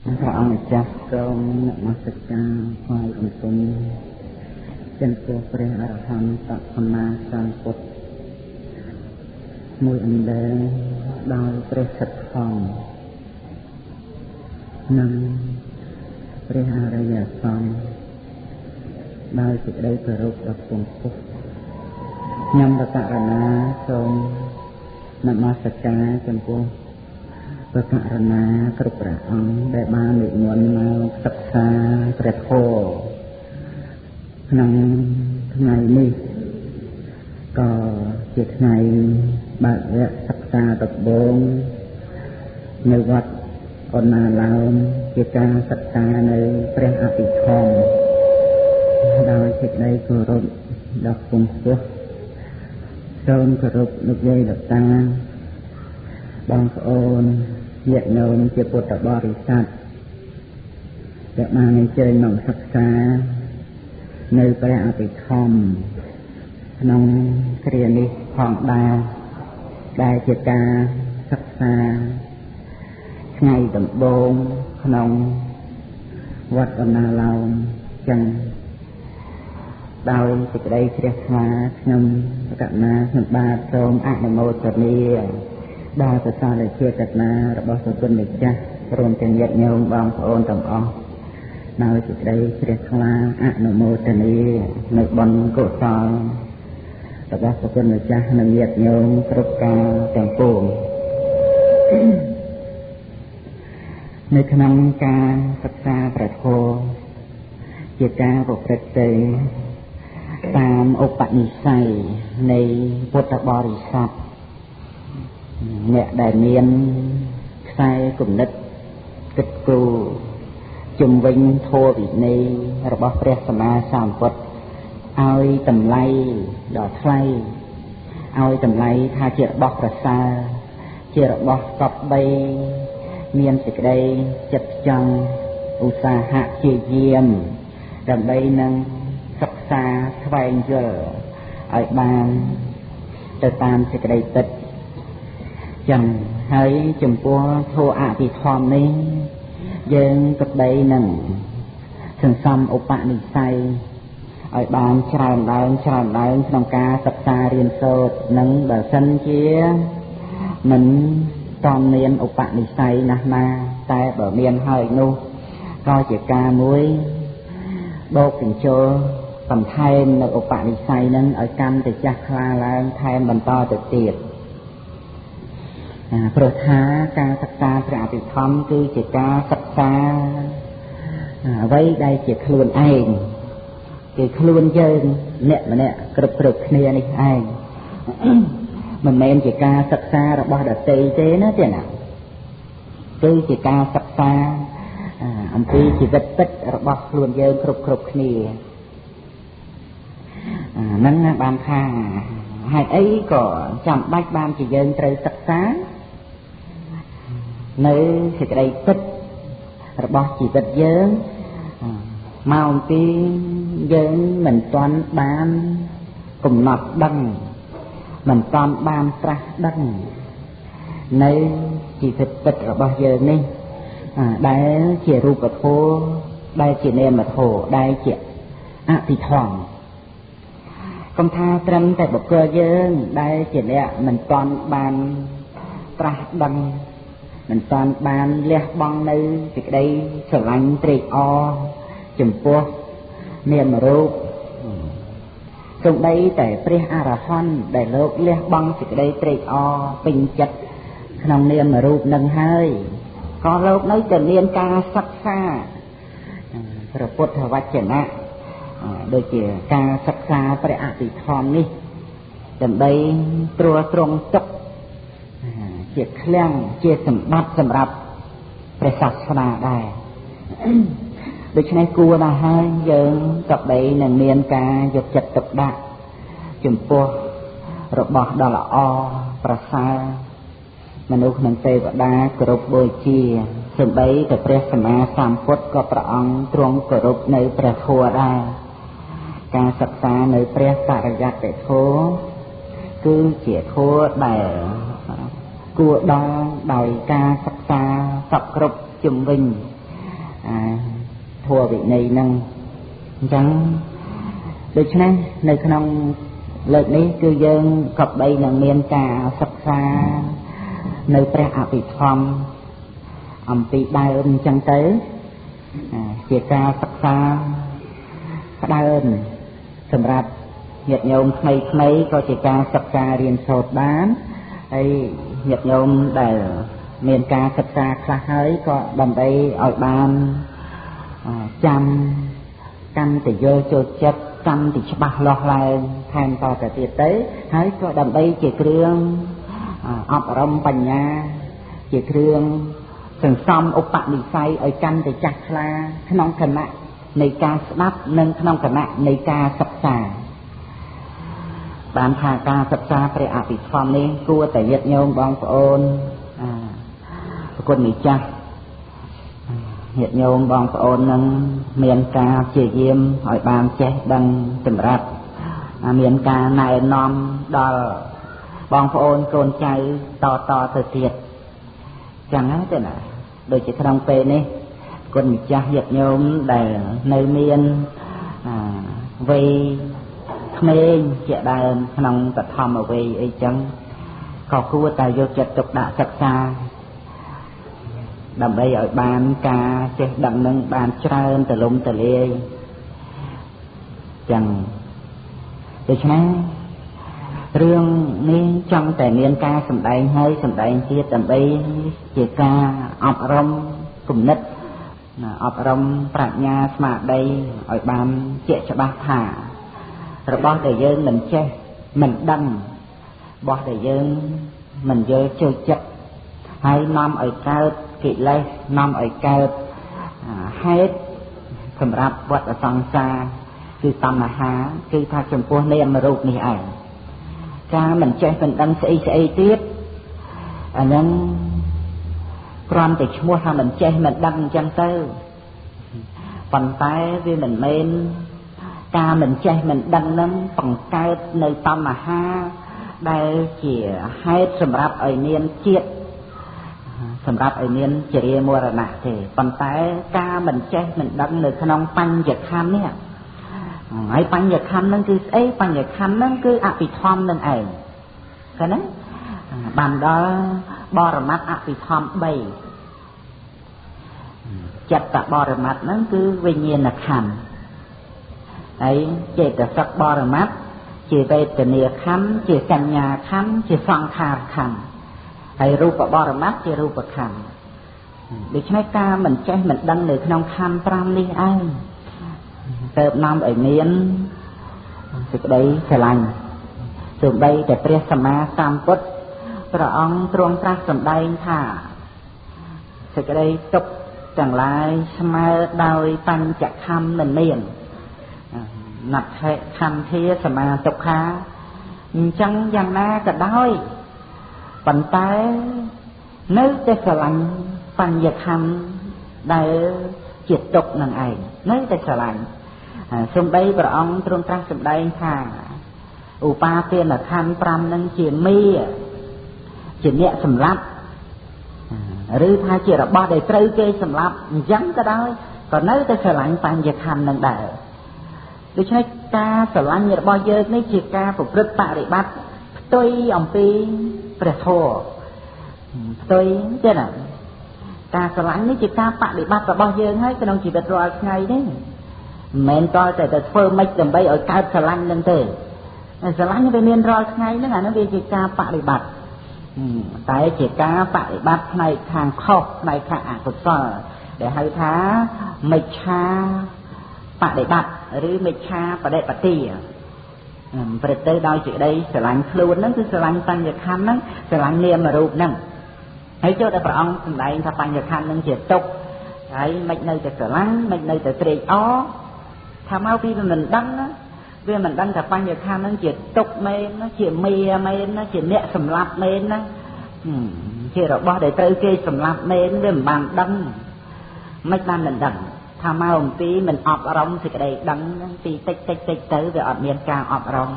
ព្រះអង្គម្ចាស់សូមនមស្ការថ្វាយបង្គំចំពោះព្រះអរហន្តសម្មាសម្ពុទ្ធមួយអណ្ដែងដោយព្រះសិទ្ធផងនិងព្រះអរិយសង្ឃដោយសេចក្តីគោរពដ៏ខ្ពង់ខ្ពស់ខ្ញុំបកករណាសូមនមស្ការចំពោះបកករណាគ្រប់ព្រះអង្គដែលបាននិមន្តមកសិក្សាព្រះធម៌ក្នុងថ្ងៃនេះក៏ជាថ្ងៃបើកវគ្គសិក្សាដំបូងនៅវត្តអណ្ណាឡោមជាការសិក្សានៅព្រះអភិធម្មដោយសេចក្តីគោរពដ៏ខ្ពង់ខ្ពស់សូមគោរពលោកយាយលោកតាបងប្អូនញាតិញោមជាពុទ្ធបរិស័ទដែលបានអញ្ជើញមកសិក្សានៅព្រះអភិធម្មក្នុងគ្រានេះផងដែរដែលជាការសិក្សាថ្ងៃដំបូងក្នុងវត្តអណ្ណាឡោមចឹងដោយសេចក្តីជ្រះថ្លាខ្ញុំបកណាខ្ញុំបាទសូមអនុមោទនាដល់ព្រះសាលជាកណារបស់ព្រះគុណម្ចាស់រួមទាំងញាតិញោមបងប្អូនទាំងអស់ដោយសេចក្តីជ្រះថ្លាអនុមោទនានៅបុណ្យកុសលរបស់ព្រះគុណម្ចាស់និងញាតិញោមគ្រប់កាលទាំងពួងនៅក្នុងការសិក្សាព្រះធម៌ជាការប្រព្រឹត្តទៅតាមឧបនិស្ស័យនៃពុទ្ធបរិស័ទអ្នកដែលមានខ្សែគំនិតគិតគូរជំវិញធម៌វិន័យរបស់ព្រះសម្មាសម្ពុទ្ធឲ្យតម្លៃដ៏ថ្លៃឲ្យតម្លៃថាជារបស់ប្រសើរជារបស់កប់បីមានសេចក្តីចិត្តចង់ឧស្សាហៈព្យាយាមដើម្បីនឹងសិក្សាស្វែងយល់ឲ្យបានទៅតាមសេចក្តីពិតចឹងហើយចំពោះធម៌អភិធម្មនេះយើងក៏បីនឹងសន្សំឧបនិស្ស័យឲ្យបានច្រើនឡើងក្នុងការសិក្សារៀនសូត្រនិងបើសិនជាមិនតាមមានឧបនិស្ស័យណាស់ណាតែបើមានហើយនោះក៏ជាការមួយបូកបញ្ចូលបន្ថែមនៅឧបនិស្ស័យនឹងឲ្យកាន់តែចាស់ខ្លាឡើងថែមបន្តទៅទៀតព្រោះថាការសិក្សាព្រះអភិធម្មគឺជាការសិក្សាអ្វីដែលជាខ្លួនឯងគឺខ្លួនយើងអ្នកម្នាក់គ្រប់គ្នានេះឯងមិនមែនជាការសិក្សារបស់ដទៃទេណាទេណាគឺជាការសិក្សាអំពីជីវិតពិតរបស់ខ្លួនយើងគ្រប់គ្នាហ្នឹងបានថាហេតុអីក៏ចាំបាច់បានជាយើងត្រូវសិក្សានៅសេចក្តីពិតរបស់ជីវិតយើងមកអំពីយើងមិនទាន់បានកំណត់ដឹងមិនទាន់បានត្រាស់ដឹងនៅជីវិតពិតរបស់យើងនេះដែលជារូបធម៌ដែលជានាមធម៌ដែលជាអភិធម្មកុំថាត្រឹមតែបុគ្គលយើងដែលជាអ្នកមិនទាន់បានត្រាស់ដឹងមិនទាន់បានលះបង់នៅសេចក្តីស្រឡាញ់ត្រេកអរចំពោះនាមរូបសូម្បីតែព្រះអរហន្តដែលលោកលះបង់សេចក្តីត្រេកអរពេញចិត្តក្នុងនាមរូបនឹងហើយក៏លោកនៅតែមានការសិក្សាព្រះពុទ្ធវចនៈដូចជាការសិក្សាព្រះអភិធម្មនេះដើម្បីត្រួតត្រងទុកជាឃ្លាំងជាសម្បត្តិសម្រាប់ព្រះសាសនាដែរដូច្នេះគួរណាស់ហើយយើងក៏បីនឹងមានការយកចិត្តទុកដាក់ចំពោះរបស់ដ៏ល្អប្រសើរមនុស្សនិងទេវតាគោរពបូជាសូម្បីតែព្រះសម្មាសម្ពុទ្ធក៏ព្រះអង្គទ្រង់គោរពនៅព្រះធម៌ដែរការសិក្សានៅព្រះបរិយត្តិធម៌គឺជាធម៌ដែលគួរដល់ដោយការសិក្សាសពគ្រប់ជំវិញ ធัวវិន័យនឹងអញ្ចឹងដូច្នេះនៅក្នុងលើកនេះគឺយើងក៏បីនឹងមានការសិក្សានៅព្រះអភិធម្មអំពីដើមអញ្ចឹងទៅជាការសិក្សាផ្ដើមសម្រាប់ញាតិញោមថ្មីៗក៏ជាការសិក្សារៀនសូត្របានហើយញាតិញោមដែលមានការសិក្សាខ្លះហើយក៏ដើម្បីឲ្យបានចាំកាន់តែយល់ចូលចិត្តចាំតែច្បាស់លាស់ឡើងថែមតទៅទៀតទៅហើយក៏ដើម្បីជាគ្រឿងអប់រំបញ្ញាជាគ្រឿងសន្សំឧបនិស្ស័យឲ្យកាន់តែចាស់ខ្លាក្នុងគណៈនៃការស្ដាប់និងក្នុងគណៈនៃការសិក្សាបានថាការសិក្សាព្រះអភិធម្មនេះគួរតែញាតិញោមបងប្អូនប្រគុណម្ចាស់ញាតិញោមបងប្អូននឹងមានការព្យាយាមឲ្យបានចេះដឹងសម្រាប់មានការណែនាំដល់បងប្អូនកូនចៅតទៅទៀតចឹងហ្នឹងទេណាដូចជាក្នុងពេលនេះគុណម្ចាស់ញាតិញោមដែលនៅមានវ័យក្មេងជាដើមក្នុងបឋមវ័យអីចឹងក៏គួរតែយកចិត្តទុកដាក់សិក្សាដើម្បីឲ្យបានការចេះដឹងនឹងបានច្រើនទលំទលាយចឹងដូច្នេះរឿងនេះចង់តែមានការសម្ដែងហើយសម្ដែងទៀតដើម្បីជាការអប់រំគំនិតអប់រំប្រាជ្ញាស្មារតីឲ្យបានជាក់ច្បាស់ថារបស់ដែលយើងមិនចេះមិនដឹងរបស់ដែលយើងមិនយល់ចូលចិត្តហើយនាំឲ្យកើតកិលេសនាំឲ្យកើតហេតុសម្រាប់វដ្តសង្សារគឺតណ្ហាគឺថាចំពោះនាមរូបនេះឯងការមិនចេះមិនដឹងស្អីទៀតអាហ្នឹងគ្រាន់តែឈ្មោះថាមិនចេះមិនដឹងអញ្ចឹងទៅប៉ុន្តែវាមិនមែនការមិនចេះមិនដឹងហ្នឹងបង្កើតនៅតណ្ហាដែលជាហេតុសម្រាប់ឲ្យមានជាតិសម្រាប់ឲ្យមានចរិយាមរណៈទេប៉ុន្តែការមិនចេះមិនដឹងនៅក្នុងបញ្ញខណ្ឌនេះហើយបញ្ញខណ្ឌហ្នឹងគឺស្អីបញ្ញខណ្ឌហ្នឹងគឺអភិធម្មនឹងឯងឃើញទេបានដល់បរមត្តអភិធម្ម3ចិត្តបរមត្តហ្នឹងគឺវិញ្ញាណខណ្ឌហើយចេតសិកបរមត្តជាវេទនាខណ្ឌជាសញ្ញាខណ្ឌជាសង្ខារខណ្ឌហើយរូបបរមត្តជារូបខណ្ឌដូច្នេះការមិនចេះមិនដឹងនៅក្នុងខណ្ឌ5នេះឯងទៅនាំឲ្យមានសេចក្តីស្រឡាញ់សូម្បីតែព្រះសម្មាសម្ពុទ្ធព្រះអង្គទ្រង់ត្រាស់សម្ដែងថាសេចក្តីទុក្ខទាំងឡាយស្មើដោយបញ្ចខំមិនមានណដ្ឋិខន្ធាសមាទុក្ខាអញ្ចឹងយ៉ាងណាក៏ដោយប៉ុន្តែនៅតែស្រឡាញ់បញ្ញខណ្ឌដែលជាទុក្ខនឹងឯងនៅតែស្រឡាញ់សូម្បីព្រះអង្គទ្រង់ត្រាស់សម្ដែងថាឧបាទានខណ្ឌ5នឹងជាមេជាអ្នកសម្លាប់ឬថាជារបស់ដែលត្រូវគេសម្លាប់អញ្ចឹងក៏ដោយក៏នៅតែស្រឡាញ់បញ្ញខណ្ឌនឹងដែរដូច្នេះការស្រឡាញ់របស់យើងនេះជាការប្រព្រឹត្តបរិបត្តិផ្ទុយអំពីព្រះធម៌ផ្ទុយទេណាការស្រឡាញ់នេះជាការបដិបត្តិរបស់យើងហើយក្នុងជីវិតរាល់ថ្ងៃនេះមិនមែនតតែទៅធ្វើម៉េចដើម្បីឲ្យកើតស្រឡាញ់នឹងទេស្រឡាញ់វាមានរាល់ថ្ងៃហ្នឹងអានោះវាជាការបដិបត្តិតែជាការបដិបត្តិផ្នែកខាងខុសផ្នែកខាងអកុសលដែលហៅថាមិច្ឆាបដិបត្តិឬមិច្ឆាបដិបត្តិព្រឹកទៅដោយសេចក្តីស្រឡាញ់ខ្លួនហ្នឹងគឺស្រឡាញ់បញ្ញខណ្ឌហ្នឹងស្រឡាញ់នាមរូបហ្នឹងហើយចូលដល់ព្រះអង្គសម្ដែងថាបញ្ញខណ្ឌហ្នឹងជាទុក្ខហើយមិននៅតែស្រឡាញ់មិននៅតែត្រេកអរថាមកពីវាមិនដឹងណាវាមិនដឹងថាបញ្ញខណ្ឌហ្នឹងជាទុក្ខមែនណាជាមេមែនណាជាអ្នកសម្លាប់មែនណាជារបស់ដែលត្រូវគេសម្លាប់មែនវាមិនបានដឹងមិនបានមិនដឹងថាមកអំពីមិនអប់រំសេចក្តីដឹងពីតិចទៅវាអត់មានការអប់រំ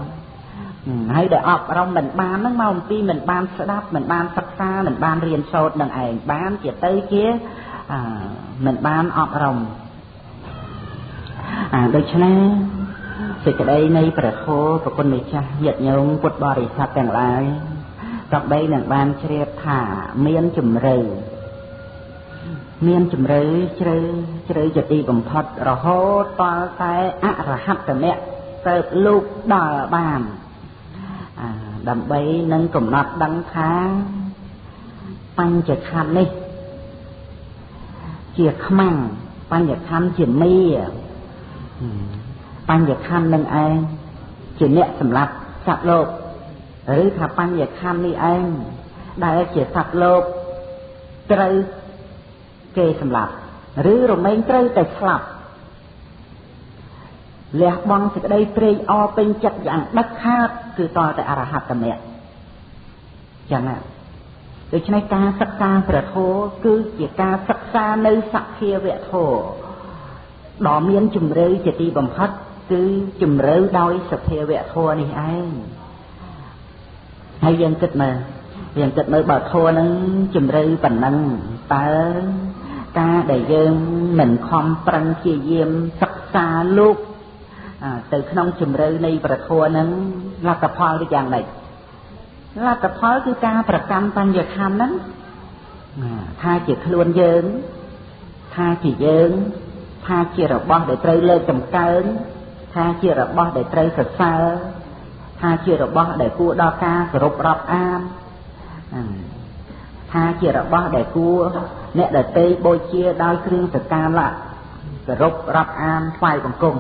ហើយដែលអប់រំមិនបានហ្នឹងមកអំពីមិនបានស្ដាប់មិនបានសិក្សាមិនបានរៀនសូត្រនឹងឯងបានជាទៅជា មិនបានអប់រំដូច្នេះសេចក្តីនៃព្រះធម៌ប្រគុណម្ចាស់ញាតិញោមពុទ្ធបរិស័ទទាំងឡាយដើម្បីនឹងបានជ្រាបថាមានជំរឿជ្រៅជាទីបំផុតរហូតដល់តែអរហត្តមគ្គទៅលូកដល់បានដើម្បីនឹងកំណត់ដឹងថាបញ្ចខណ្ឌនេះជាខ្មាំងបញ្ចខណ្ឌជាមីបញ្ចខណ្ឌនឹងឯងជាអ្នកសម្លាប់សត្វលោកឬថាបញ្ញខណ្ឌនេះឯងដែលជាសត្វលោកត្រូវគេសម្លាប់ឬរមែងត្រូវតែស្លាប់លះបង់សេចក្តីត្រេកអរពេញចិត្តយ៉ាងដាច់ខាតគឺតតែអរហត្តមគ្គចឹងណាដូច្នេះការសិក្សាព្រះធម៌គឺជាការសិក្សានៅសភាវៈធម៌ដ៏មានជំរឿជាទីបំផុតគឺជំរឿដោយសភាវៈធម៌នេះឯងហើយយើងគិតមើលបើធម៌នឹងជំរឿប៉ុណ្ណឹងតើការដែលយើងមិនខំប្រឹងព្យាយាមសិក្សាលោកទៅក្នុងជំរឿនៃព្រះធម៌នឹងលទ្ធផលវាយ៉ាងម៉េចលទ្ធផលគឺការប្រកម្មបញ្ញខណ្ឌហ្នឹងថាជាខ្លួនយើងថាជាយើងថាជារបស់ដែលត្រូវលើកតម្កើងថាជារបស់ដែលត្រូវសរសើរថាជារបស់ដែលគួរដល់ការគោរពរាប់អានថាជារបស់ដែលគួរអ្នកដទៃបូជាដោយគ្រឿងសក្ការៈគោរពរាប់អានថ្វាយបង្គំ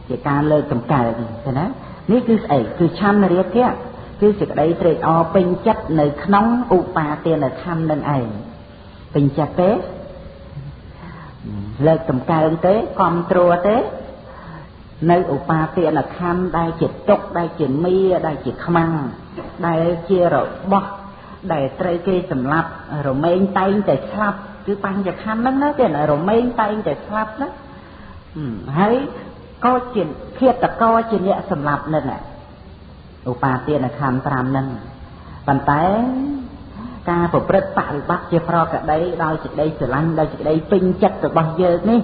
ជាការលើកតម្កើងឃើញណានេះគឺស្អីគឺឆន្ទរាគៈគឺសេចក្តីត្រេកអរពេញចិត្តនៅក្នុងឧបាទានខណ្ឌនឹងឯងពេញចិត្តទេលើកតម្កើងទេគាំទ្រទេនៅឧបាទានខណ្ឌដែលជាទុកដែលជាមីដែលជាខ្មាំងដែលជារបស់ដែលត្រូវគេសម្លាប់រមែងតែងតែស្លាប់គឺបញ្ញខណ្ឌហ្នឹងណាទេរមែងតែងតែស្លាប់ណាហើយក៏ជាឃាតករជាអ្នកសម្លាប់នឹងឧបាទានខណ្ឌ5ហ្នឹងប៉ុន្តែការប្រព្រឹត្តបរិបត្តិជាប្រកដីដោយសេចក្តីស្រឡាញ់ដោយសេចក្តីពេញចិត្តរបស់យើងនេះ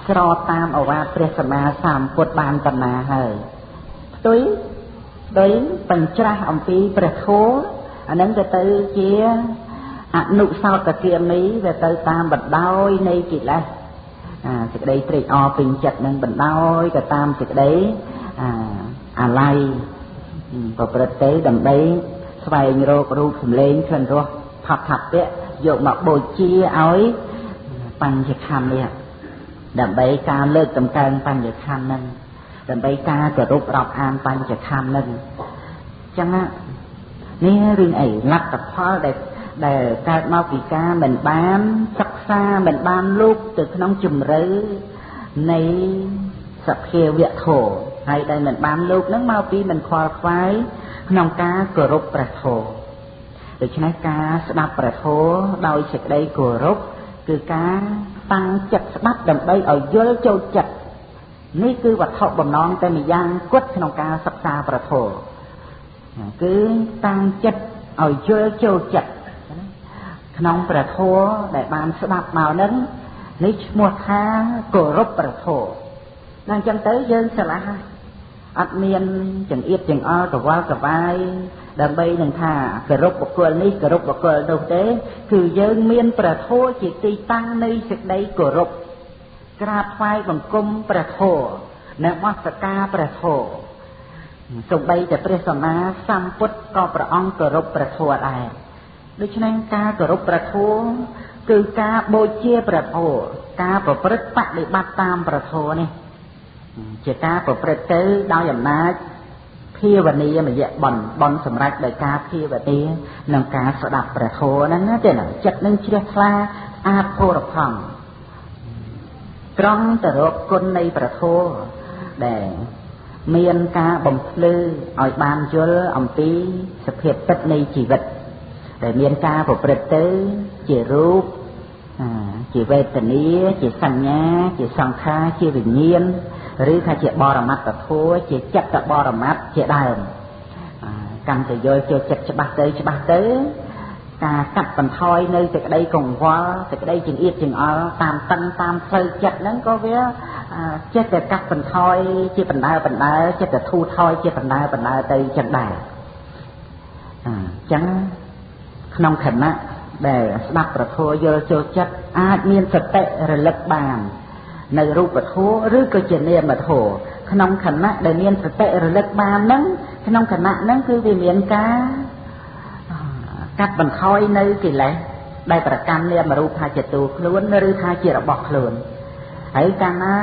ស្របតាមឱវាទព្រះសម្មាសម្ពុទ្ធបានបណ្ណាហើយផ្ទុយដោយបញ្ច្រាស់អំពីព្រះធម៌អានឹងទៅជាអនុសោតគាមីវាទៅតាមបណ្ដោយនៃកិលេសសេចក្តីត្រេកអរពេញចិត្តនឹងបណ្ដោយទៅតាមសេចក្តីអាល័យប្រព្រឹត្តទៅដើម្បីស្វែងរករូបសម្លេងក្លិនរសផាប់ៈយកមកបូជាឲ្យបញ្ញខណ្ឌនេះដើម្បីការលើកតម្កើងបញ្ញខណ្ឌនឹងដើម្បីការគោរពរាប់អានបញ្ញខណ្ឌនឹងចឹងនេះរឿងអីលទ្ធផលដែលកើតមកពីការមិនបានសិក្សាមិនបានលោកទៅក្នុងជំរឿនៃសភាវៈធម៌ហើយដែលមិនបានលោកនឹងមកពីមិនខ្វល់ខ្វាយក្នុងការគោរពព្រះធម៌ដូច្នេះការស្ដាប់ព្រះធម៌ដោយសេចក្តីគោរពគឺការតាំងចិត្តស្ដាប់ដើម្បីឲ្យយល់ចូលចិត្តនេះគឺវត្ថុបំណងតែម្យ៉ាងគត់ក្នុងការសិក្សាព្រះធម៌គឺតាំងចិត្តឲ្យយល់ចូលចិត្តក្នុងព្រះធម៌ដែលបានស្ដាប់មកនឹងនេះឈ្មោះថាគោរពព្រះធម៌ដល់អញ្ចឹងទៅយើងឆ្លាស់អត់មានចង្អៀតចង្អល់កវល់កវាយដើម្បីនឹងថាគោរពបុគ្គលនេះគោរពបុគ្គលនោះទេគឺយើងមានព្រះធម៌ជាទីតាំងនៃសេចក្តីគោរពក្រាបថ្វាយបង្គំព្រះធម៌និងនមស្ការព្រះធម៌សូម្បីតែព្រះសម្មាសម្ពុទ្ធក៏ព្រះអង្គគោរពព្រះធម៌ដែរដូច្នេះការគោរពព្រះធម៌គឺការបូជាព្រះធម៌ការប្រព្រឹត្តបដិបត្តិតាមព្រះធម៌នេះជាការប្រព្រឹត្តទៅដោយអំណាចភាវនាមយៈបន់សម្រាប់ដោយការភាវនានិងការស្ដាប់ព្រះធម៌ហ្នឹងណាទេចិត្តនឹងជ្រះថ្លាអាតភរផង់ត្រង់ទៅរកគុណនៃព្រះធម៌ដែលមានការបំភ្លឺឲ្យបានយល់អំពីសភាពពិតនៃជីវិតដែលមានការប្រព្រឹត្តទៅជារូបជាវេទនាជាសញ្ញាជាសង្ខារជាវិញ្ញាណឬថាជាបរមត្តធម៌ជាចិត្តបរមត្តជាដើមកាន់តែយល់ចូលចិត្តច្បាស់ទៅ ការកាត់បន្ថយនៅសេចក្តីកង្វល់សេចក្តីចង្អៀតចង្អល់តាមតឹងតាមផ្លូវចិត្តហ្នឹងក៏វាចេះតែកាត់បន្ថយជាបណ្ដើចេះតែធូរថយជាបណ្ដើទៅចឹងដែរអញ្ចឹងក្នុងខណៈដែលស្ដាប់ប្រធមយល់ចូលចិត្តអាចមានសតិរលឹកបាននៅរូបធម៌ឬក៏ជានាមធម៌ក្នុងខណៈដែលមានសតិរលឹកបានហ្នឹងក្នុងខណៈហ្នឹងគឺវាមានការកាត់បន្ថយនៅកិលេសដែលប្រកាន់នាមរូបថាជាតួខ្លួនឬថាជារបស់ខ្លួនហើយកាលណា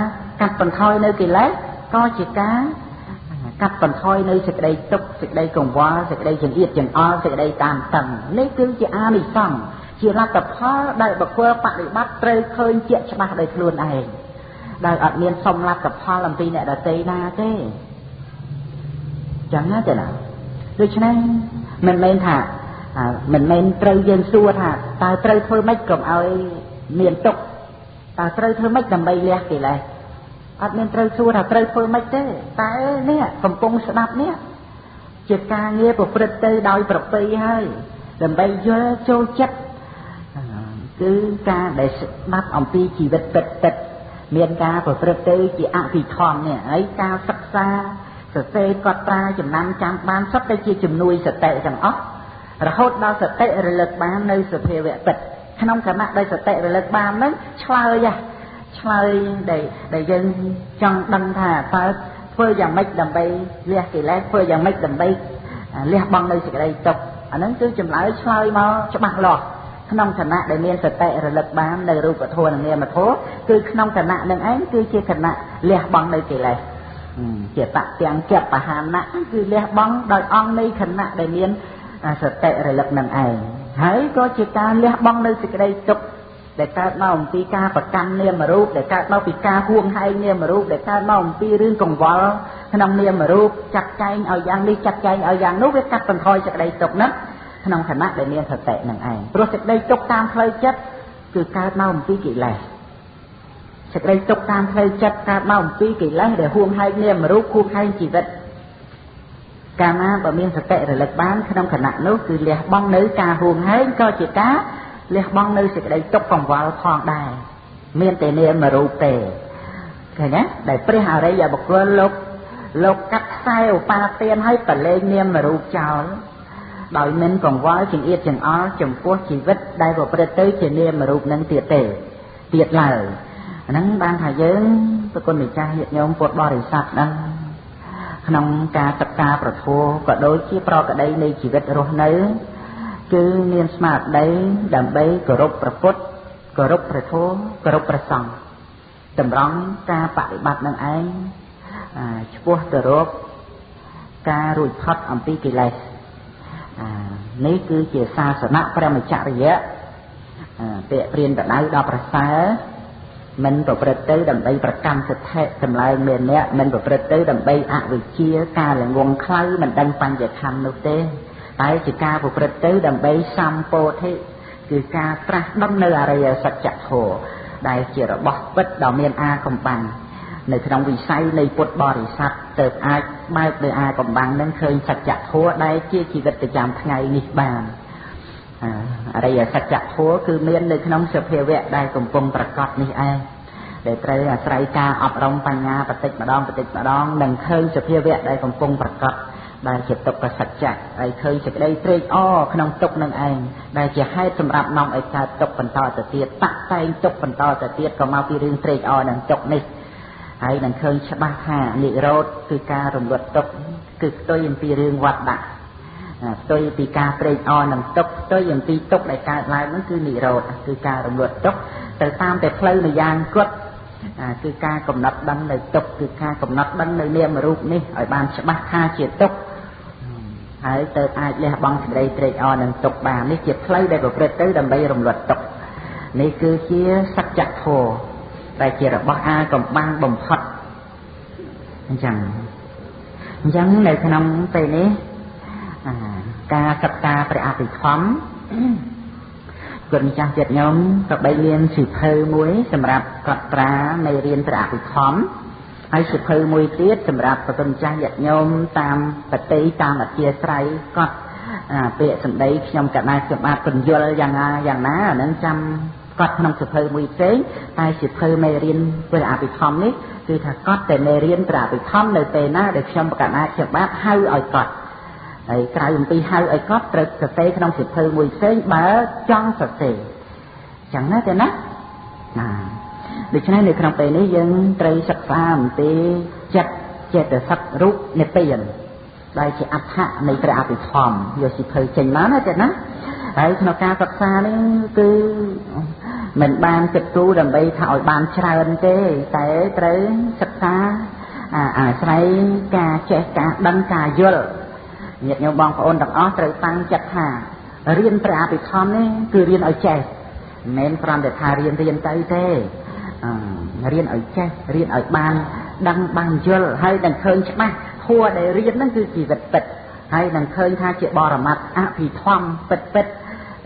កាត់បន្ថយនៅកិលេសក៏ជាការកាត់បន្ថយនៅសេចក្តីទុក្ខសេចក្តីកង្វល់សេចក្តីចង្អៀតចង្អល់សេចក្តីតានតឹងនេះគឺជាអានិសង្សជាលទ្ធផលដែលបុគ្គលបដិបត្តិត្រូវឃើញជាក់ច្បាស់ដោយខ្លួនឯងដែលអត់មានសុំលទ្ធផលអំពីអ្នកដទៃណាទេចឹងណាទេណាដូច្នេះមិនមែនថាមិនមែនត្រូវយើងសួរថាតើត្រូវធ្វើម៉េចកុំឲ្យមានទុក្ខតើត្រូវធ្វើម៉េចដើម្បីលះកិលេសអត់មានត្រូវសួរថាត្រូវធ្វើម៉េចទេតែនេះកំពុងស្ដាប់នេះជាការងារប្រព្រឹត្តទៅដោយប្រពៃហើយដើម្បីយល់ចូលចិត្តគឺការដែលស្ដាប់អំពីជីវិតពិតមានការប្រព្រឹត្តទៅជាអភិធម្មនេះហើយការសិក្សាសរសេរកត់ត្រាចំណាំចាំបានសុទ្ធតែជាជំនួយសតិទាំងអស់រហូតដល់សតិរលឹកបាននៅសភាវៈពិតក្នុងគណៈដែលសតិរលឹកបានហ្នឹងឆ្លើយដែលយើងចង់ដឹងថាតើធ្វើយ៉ាងម៉េចដើម្បីលះកិលេសធ្វើយ៉ាងម៉េចដើម្បីលះបង់នៅសេចក្តីទុក្ខអាហ្នឹងគឺចម្លើយឆ្លើយមកច្បាស់លាស់ក្នុងគណៈដែលមានសតិរលឹកបាននៅរូបធម៌និងនាមធម៌គឺក្នុងគណៈនឹងឯងគឺជាគណៈលះបង់នៅកិលេសជាតទាំងគបហាណៈគឺលះបង់ដោយអង្គនៃគណៈដែលមានសតិរលឹកនឹងឯងហើយក៏ជាការលះបង់នៅសេចក្តីទុក្ខដែលកើតមកអំពីការប្រកាន់នាមរូបដែលកើតមកពីការហួងហែងនាមរូបដែលកើតមកអំពីរឿងកង្វល់ក្នុងនាមរូបចាត់ចែងឲ្យយ៉ាងនេះចាត់ចែងឲ្យយ៉ាងនោះវាកាត់បន្ថយសេចក្តីទុក្ខហ្នឹងក្នុងខណៈដែលមានសតិនឹងឯងព្រោះសេចក្តីទុក្ខតាមផ្លូវចិត្តគឺកើតមកអំពីកិលេសសេចក្តីទុក្ខតាមផ្លូវចិត្តកើតមកអំពីកិលេសដែលហួងហែងនាមរូបហួងហែងជីវិតកាលណាបើមានសតិរលឹកបានក្នុងខណៈនោះគឺលះបង់នៅការហួងហែងក៏ជាការលះបង់នៅសេចក្តីទុក្ខកង្វល់ផងដែរមានតែនាមរូបទេឃើញទេដែលព្រះអរិយបុគ្គលលោកកាត់ខ្សែឧបាទានឲ្យប្រឡែងនាមរូបចោលដោយមិនកង្វល់ចង្អៀតចង្អល់ចំពោះជីវិតដែលប្រព្រឹត្តទៅជានាមរូបនឹងទៀតឡើយអាហ្នឹងបានថាយើងប្រគុណម្ចាស់ញាតិញោមពុទ្ធបរិស័ទហ្នឹងក្នុងការសិក្សាប្រធមក៏ដូចជាប្រកដីនៃជីវិតរស់នៅគឺមានស្មារតីដើម្បីគោរពព្រះពុទ្ធគោរពព្រះធម៌គោរពព្រះសង្ឃតម្រង់ការបប្រតិបត្តិនឹងឯងឆ្ពោះទៅរកការរួចផុតអំពីកិលេសនេះគឺជាសាសនៈព្រហ្មចរិយៈពាក្យព្រានដៅដល់ប្រសើរមិនប្រព្រឹត្តទៅដើម្បីប្រកម្មសិទ្ធិចម្លើយមានអ្នកមិនប្រព្រឹត្តទៅដើម្បីអវិជ្ជាការល្ងងខ្លៅមិនដឹងបញ្ញខណ្ឌនោះទេតែជាការប្រព្រឹត្តទៅដើម្បីសម្ពោធិគឺការត្រាស់ដឹងនៅអរិយសច្ចធម៌ដែលជារបស់ពិតដ៏មានអាកំបាំងនៅក្នុងវិស័យនៃពុទ្ធបរិស័ទទៅអាចបើកលើអាកំបាំងនឹងឃើញសច្ចធម៌ដែលជាជីវិតប្រចាំថ្ងៃនេះបានអរិយសច្ចធម៌គឺមាននៅក្នុងសភាវៈដែលកំពុងប្រកបនេះឯងដែលត្រូវអាស្រ័យការអប់រំបញ្ញាបន្តិចម្ដងនឹងឃើញសភាវៈដែលកំពុងប្រកបដែលជាទុក្ខសច្ចៈហើយឃើញសេចក្តីត្រេកអរក្នុងទុក្ខនឹងឯងដែលជាហេតុសម្រាប់នាំឲ្យកើតទុក្ខបន្តទៅទៀតតាក់តែងទុក្ខបន្តទៅទៀតក៏មកពីរឿងត្រេកអរនឹងទុក្ខនេះហើយនឹងឃើញច្បាស់ថានិរោធគឺការរំលត់ទុក្ខគឺផ្ទុយអំពីរឿងវត្តៈផ្ទុយពីការត្រេកអរនឹងទុក្ខផ្ទុយអំពីទុក្ខដែលកើតឡើងនោះគឺនិរោធគឺការរំលត់ទុក្ខទៅតាមតែផ្លូវម្យ៉ាងគត់គឺការកំណត់ដឹងនៅទុក្ខគឺការកំណត់ដឹងនៅនាមរូបនេះឲ្យបានច្បាស់ថាជាទុក្ខហើយទៅអាចលះបង់សេចក្តីត្រេកអរនឹងទុក្ខបាននេះជាផ្លូវដែលប្រព្រឹត្តទៅដើម្បីរំលត់ទុក្ខនេះគឺជាសច្ចធម៌ដែលជារបស់អាកំបាំងបំផុតអញ្ចឹងនៅក្នុងពេលនេះការសិក្សាព្រះអភិធម្មគុណម្ចាស់ចិត្តញោមក៏បីមានសិភៅមួយសម្រាប់កត់ត្រានៃរៀនព្រះអភិធម្មហើយសិភៅមួយទៀតសម្រាប់ប្រគុណម្ចាស់ញាតិញោមតាមបតីតាមអធិស្ឋ័យកត់ ពាក្យសម្ដីខ្ញុំកណាខ្ញុំបាទពន្យល់យ៉ាងណាអានឹងចាំគាត់ក្នុងសិភៅមួយផ្សេងតែសិភៅមេរៀនព្រះអភិធម្មនេះគឺថាគាត់តែមេរៀនព្រះអភិធម្មនៅពេលណាដែលខ្ញុំកណាខ្ញុំបាទហៅឲ្យគាត់ហើយក្រៅអំពីហៅឲ្យគាត់ត្រូវសរសេរក្នុងសិភៅមួយផ្សេងបើចង់សរសេរចឹងណាទេណាដូច្នេះនៅក្នុងពេលនេះយើងត្រូវសិក្សាអំពីចិត្តចេតសិករូបនិព្វានដែលជាអត្ថនៃព្រះអភិធម្មយកសិភៅចេញមកណាទេណាហើយក្នុងការសិក្សានេះគឺមិនបានគិតគូរដើម្បីថាឲ្យបានច្រើនទេតែត្រូវសិក្សាអាស្រ័យការចេះការដឹងការយល់ញាតិញោមបងប្អូនទាំងអស់ត្រូវតាំងចិត្តថារៀនព្រះអភិធម្មនេះគឺរៀនឲ្យចេះមិនមែនគ្រាន់តែថារៀនទៅទេរៀនឲ្យចេះរៀនឲ្យបានដឹងបានយល់ហើយនឹងឃើញច្បាស់ធัวដែលរៀនហ្នឹងគឺជីវិតពិតហើយនឹងឃើញថាជាបរមត្ថអភិធម្មពិត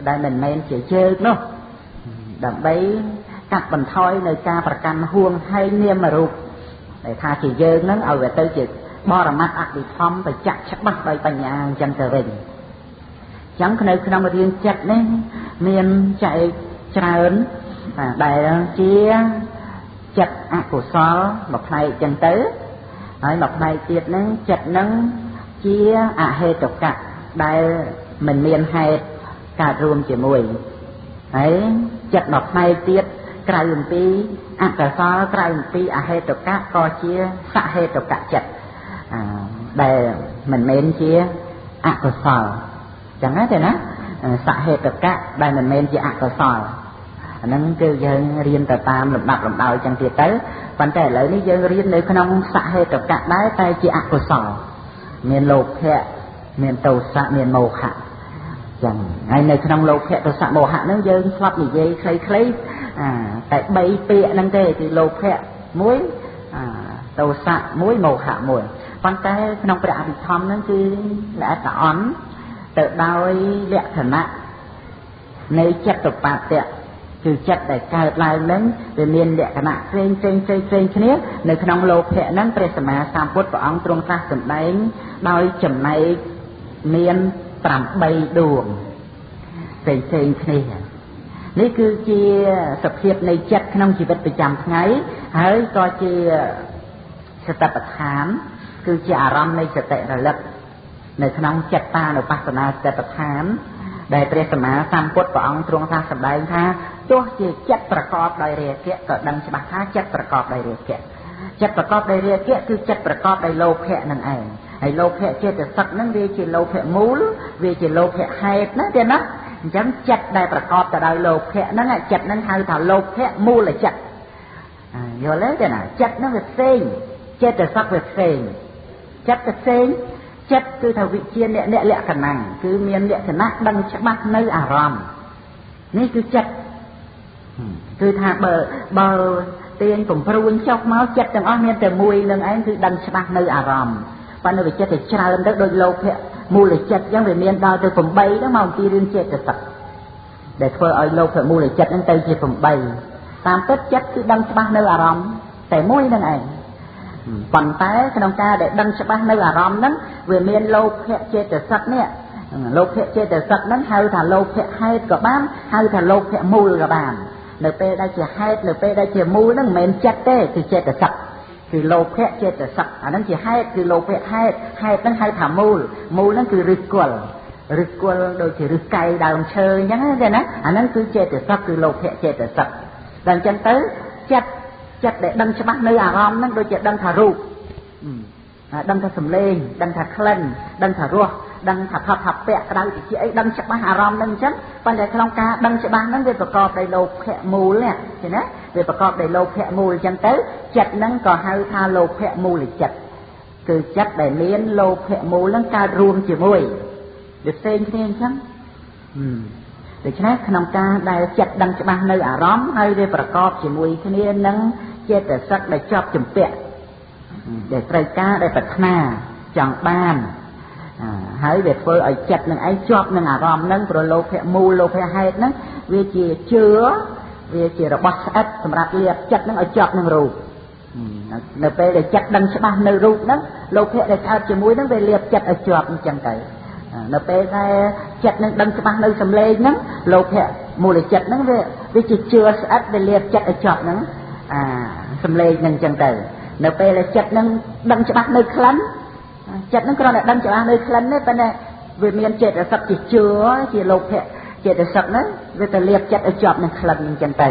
ដែលមិនមែនជាយើងនោះដើម្បីកាត់បន្ថយនៅការប្រកាន់ហួងហែងនាមរូបដែលថាជាយើងហ្នឹងឲ្យវាទៅជាបរមត្ថអភិធម្មបច្ចៈច្បាស់ដោយបញ្ញាអញ្ចឹងទៅវិញអញ្ចឹងនៅក្នុងរឿងចិត្តនេះមានចែកច្រើនដែលជាចិត្តអកុសលមួយផ្នែកអញ្ចឹងទៅហើយមួយផ្នែកទៀតហ្នឹងចិត្តហ្នឹងជាអហេតុកៈដែលមិនមានហេតុកើតរួមជាមួយហើយចិត្តមួយផ្នែកទៀតក្រៅអំពីអកុសលក្រៅអំពីអហេតុកៈក៏ជាសហេតុកៈចិត្តដែលមិនមែនជាអកុសលចឹងទេណាសហេតុកៈដែលមិនមែនជាអកុសលអាហ្នឹងគឺយើងរៀនទៅតាមលំដាប់លំដោយចឹងទៀតទៅប៉ុន្តែឥឡូវនេះយើងរៀននៅក្នុងសហេតុកៈដែរតែជាអកុសលមានលោភៈមានទោសៈមានមោហៈចឹងហើយនៅក្នុងលោភៈទោសៈមោហៈហ្នឹងយើងស្លាប់និយាយខ្លីៗតែ3ពាក្យហ្នឹងទេគឺលោភៈមួយទោសៈមួយមោហៈមួយប៉ុន្តែក្នុងព្រះអភិធម្មហ្នឹងគឺល្អិតល្អន់ទៅដោយលក្ខណៈនៃចិត្តបត្តិគឺចិត្តដែលកើតឡើងហ្នឹងវាមានលក្ខណៈផ្សេងគ្នានៅក្នុងលោភៈហ្នឹងព្រះសម្មាសម្ពុទ្ធព្រះអង្គទ្រង់ត្រាស់សម្ដែងដោយចំណែកមាន8ដួងផ្សេងគ្នានេះគឺជាសភាពនៃចិត្តក្នុងជីវិតប្រចាំថ្ងៃហើយក៏ជាសតិប្បដ្ឋានគឺជាអារម្មណ៍នៃសតិរលឹកនៅក្នុងចិត្តតានុបស្សនាសតិប្បដ្ឋានដែលព្រះសម្មាសម្ពុទ្ធព្រះអង្គទ្រង់ថាសម្ដែងថាទោះជាចិត្តប្រកបដោយរាគៈក៏ដឹងច្បាស់ថាចិត្តប្រកបដោយរាគៈចិត្តប្រកបដោយរាគៈគឺចិត្តប្រកបដោយលោភៈនឹងឯងហើយលោភៈចេតសិកហ្នឹងវាជាលោភៈមូលវាជាលោភៈហេតុណាទេណាអញ្ចឹងចិត្តដែលប្រកបទៅដោយលោភៈហ្នឹងចិត្តហ្នឹងហៅថាលោភៈមូលចិត្តយល់ទេណាចិត្តហ្នឹងវាផ្សេងចេតសិកវាផ្សេងចិត្តផ្សេងចិត្តគឺថាវិជាអ្នកលក្ខណៈគឺមានលក្ខណៈដឹងច្បាស់នៅអារម្មណ៍នេះគឺចិត្តគឺថាបើទាញកំព្រួញចុះមកចិត្តទាំងអស់មានតែមួយនឹងឯងគឺដឹងច្បាស់នៅអារម្មណ៍ប៉ុន្តែវាចិត្តទៅច្រើនទៅដូចលោភៈមូលចិត្តអញ្ចឹងវាមានដល់ទៅ8ហ្នឹងមកអំពីរឿងចេតសិកដែលធ្វើឲ្យលោភៈមូលចិត្តហ្នឹងទៅជា8តាមពិតចិត្តគឺដឹងច្បាស់នៅអារម្មណ៍តែមួយនឹងឯងប៉ុន្តែក្នុងការដែលដឹងច្បាស់នៅអារម្មណ៍ហ្នឹងវាមានលោភៈចេតសិកនេះលោភៈចេតសិកហ្នឹងហៅថាលោភៈហេតុក៏បានហៅថាលោភៈមូលក៏បាននៅពេលដែលជាហេតុនៅពេលដែលជាមូលហ្នឹងមិនមែនចិត្តទេគឺចេតសិកគឺលោភៈចេតសិកអាហ្នឹងជាហេតុគឺលោភៈហេតុហ្នឹងហៅថាមូលហ្នឹងគឺឫសគល់ដូចជាឫសកែដើមឈើអញ្ចឹងទេណាអាហ្នឹងគឺចេតសិកគឺលោភៈចេតសិកដល់អញ្ចឹងទៅចិត្តដែលដឹងច្បាស់នៅអារម្មណ៍ហ្នឹងដូចជាដឹងថារូបដឹងថាសម្លេងដឹងថាក្លិនដឹងថារសដឹងថាផាប់ផាប់ពាក់ក្តៅតិចអីដឹងច្បាស់អារម្មណ៍ហ្នឹងអញ្ចឹងប៉ុន្តែក្នុងការដឹងច្បាស់ហ្នឹងវាប្រកបដោយលោភៈមូលនេះឃើញណាវាប្រកបដោយលោភៈមូលអញ្ចឹងទៅចិត្តហ្នឹងក៏ហៅថាលោភៈមូលចិត្តគឺចិត្តដែលមានលោភៈមូលហ្នឹងកើតរួមជាមួយវាផ្សេងគ្នាអញ្ចឹងដូច្នេះក្នុងការដែលចិត្តដឹងច្បាស់នៅអារម្មណ៍ហើយវាប្រកបជាមួយគ្នានឹងចេតសិកដែលជាប់ជំពាក់ដែលត្រូវការដែលប្រាថ្នាចង់បានហើយវាធ្វើឲ្យចិត្តនឹងឯងជាប់នឹងអារម្មណ៍នឹងប្រលោភៈមូលលោភៈហេតុហ្នឹងវាជាជឿវាជារបស់ស្អិតសម្រាប់លាបចិត្តនឹងឲ្យជាប់នឹងរូបនៅពេលដែលចិត្តដឹងច្បាស់នៅរូបហ្នឹងលោភៈដែលកើតជាមួយហ្នឹងវាលាបចិត្តឲ្យជាប់អញ្ចឹងទៅ នៅពេលដែលចិត្តនឹងដឹងច្បាស់នៅសំឡេងហ្នឹងលោភៈមូលចិត្តហ្នឹងវាជាជឿស្អិតវាលាបចិត្តឲ្យជាប់ហ្នឹងសំឡេងហ្នឹងអញ្ចឹងទៅនៅពេលដែលចិត្តនឹងដឹងច្បាស់នៅក្លិនចិត្តនឹងគ្រាន់តែដឹងច្បាស់នៅក្លិនទេប៉ុន្តែវាមានចេតសិកជាជឿជាលោភៈចេតសិកហ្នឹងវាទៅលាបចិត្តឲ្យជាប់នឹងក្លិនអញ្ចឹងទៅ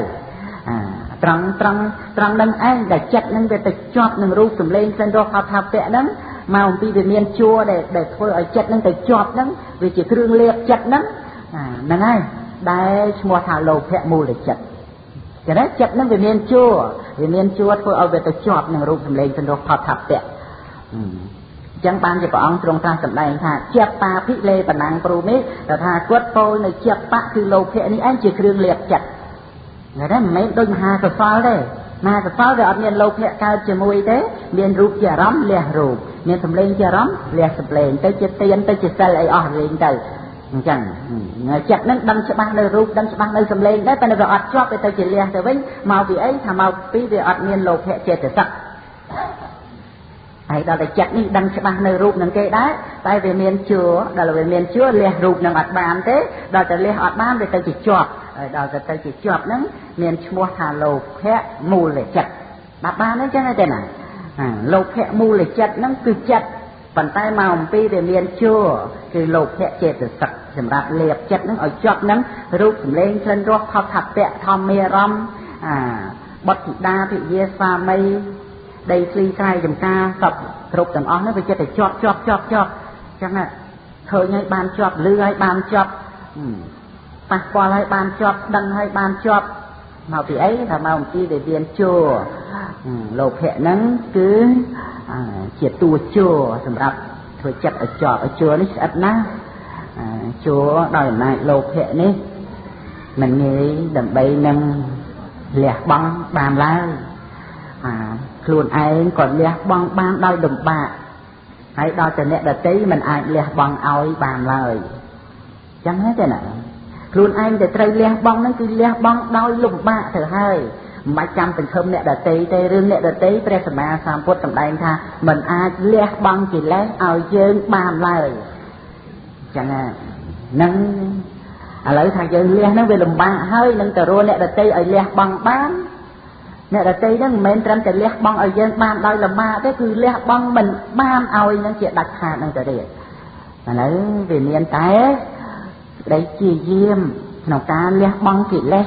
ត្រង់នឹងឯងដែលចិត្តនឹងវាទៅជាប់នឹងរូបសំឡេងក្លិនរសផតថាពៈហ្នឹងមកអំពីវាមានជួរដែលធ្វើឲ្យចិត្តនឹងទៅជាប់ហ្នឹងវាជាគ្រឿងលាបចិត្តហ្នឹងហ្នឹងហើយដែលឈ្មោះថាលោភៈមូលចិត្តចឹងណាចិត្តនឹងវាមានជួរធ្វើឲ្យវាទៅជាប់នឹងរូបសម្លេងសំរោះផតថាពៈអញ្ចឹងបានជាព្រះអង្គទ្រង់ត្រាស់សម្ដែងថាជាបាភិលេបណាំងព្រមីថាគាត់ពោលនៅជាបៈគឺលោភៈនេះឯងជាគ្រឿងលាបចិត្តណាមិនមែនដូចមហាកុសលទេមហាកុសលវាអត់មានលោភៈកើតជាមួយទេមានរូបជាអារម្មណ៍លះរូបមានសម្លេងជាអារម្មណ៍លះសម្លេងទៅជាទានទៅជាសិលអីអស់វិញទៅអញ្ចឹងចិត្តនឹងដឹងច្បាស់នៅរូបដឹងច្បាស់នៅសម្លេងដែរតែវាអត់ជាប់ទៅជាលះទៅវិញមកពីអីថាមកពីវាអត់មានលោភៈចេតសិកហើយដល់តែចិត្តនេះដឹងច្បាស់នៅរូបនឹងគេដែរតែវាមានជួរដល់វាមានជួរលះរូបនឹងអត់បានទេដល់តែលះអត់បានវាទៅជាជាប់ហើយដល់ទៅជាជាប់ហ្នឹងមានឈ្មោះថាលោភៈមូលចិត្តបានអញ្ចឹងទេណាលោភៈមូលចិត្តហ្នឹងគឺចិត្តប៉ុន្តែមកអំពីវាមានជួរគឺលោភៈចេតសិកសម្រាប់លាបចិត្តហ្នឹងឲ្យជាប់ហ្នឹងរូបសម្លេងក្លិនរសផតថាពៈធម្មារម្មណ៍បុត្រធីតាភិយាស្វាមីដីធ្លីស្រែចម្ការសពគ្រប់ទាំងអស់ហ្នឹងវាចិត្តតែជាប់អញ្ចឹងណាឃើញឲ្យបានជាប់លឺឲ្យបានជាប់ប៉ះពាល់ឲ្យបានជាប់ដឹងឲ្យបានជាប់មកពីអីថាមកអំពីវាមានជួរលោភៈហ្នឹងគឺជាតួជួរសម្រាប់ធ្វើចិត្តឲ្យជាប់ឲ្យជួរនេះស្អិតណាស់ជួរដោយអំណាចលោភៈនេះមិនងាយដើម្បីនឹងលះបង់បានឡើយខ្លួនឯងក៏លះបង់បានដោយលំបាកហើយដល់តែអ្នកដទៃមិនអាចលះបង់ឲ្យបានឡើយចឹងទេណាខ្លួនឯងតែត្រូវលះបង់ហ្នឹងគឺលះបង់ដោយលំបាកទៅហើយមិនចាំសង្ឃឹមអ្នកដទៃទេរឿងអ្នកដទៃព្រះសម្មាសម្ពុទ្ធសម្ដែងថាមិនអាចលះបង់កិលេសឲ្យយើងបានឡើយចឹងហ្នឹងឥឡូវថាយើងលះហ្នឹងវាលំបាកហើយនឹងទៅរកអ្នកដទៃឲ្យលះបង់បានអ្នកដទៃហ្នឹងមិនមែនត្រឹមតែលះបង់ឲ្យយើងបានដោយលំបាកទេគឺលះបង់មិនបានឲ្យនឹងជាដាច់ខាតហ្នឹងទៅទៀតឥឡូវវាមានតែដែលជាយាមក្នុងការលះបង់កិលេស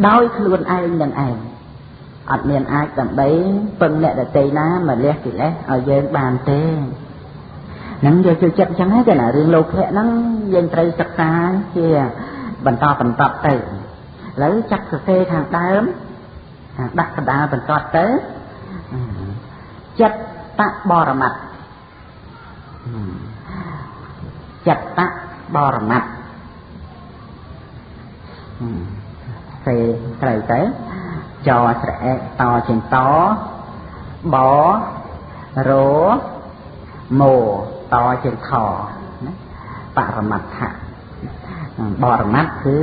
ដោយខ្លួនឯងនឹងឯងអត់មានអាចដើម្បីពឹងអ្នកដទៃណាមកលះកិលេសឲ្យយើងបានទេនឹងយកចូលចិត្តអញ្ចឹងទេណារឿងលោភៈហ្នឹងយើងត្រូវសិក្សាជាបន្តទៅឥឡូវចាក់សរសេរខាងដើមដាក់កណ្ដាលបន្តទៅចិត្តបរមត្តចិត្តបរមត្តសេត្រូវទៅចស្រែកតជាងតបរមោតជាងខណាបរមត្តៈបរមត្តគឺ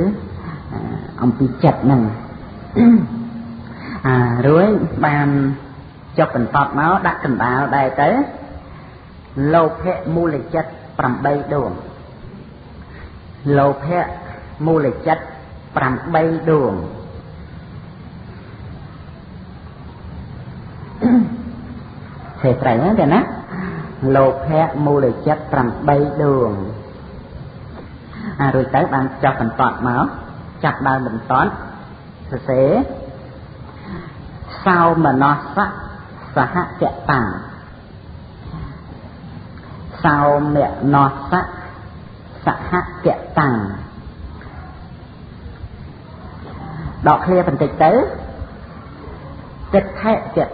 អំពីចិត្តហ្នឹងរួចបានចុះបន្តមកដាក់កណ្ដាលដែរទៅលោភៈមូលចិត្ត8ដួងលោភៈមូលចិត្ត8ដួងសេត្រីហ្នឹងទេណាលោភៈមូលចិត្ត8ដួងរួចទៅបានចុះបន្តមកចាប់ដើមបន្តសរសេរសោមនស្សៈសហកតាសោមនស្សៈសហកតាដកឃ្លាបន្តិចទៅទិដ្ឋិក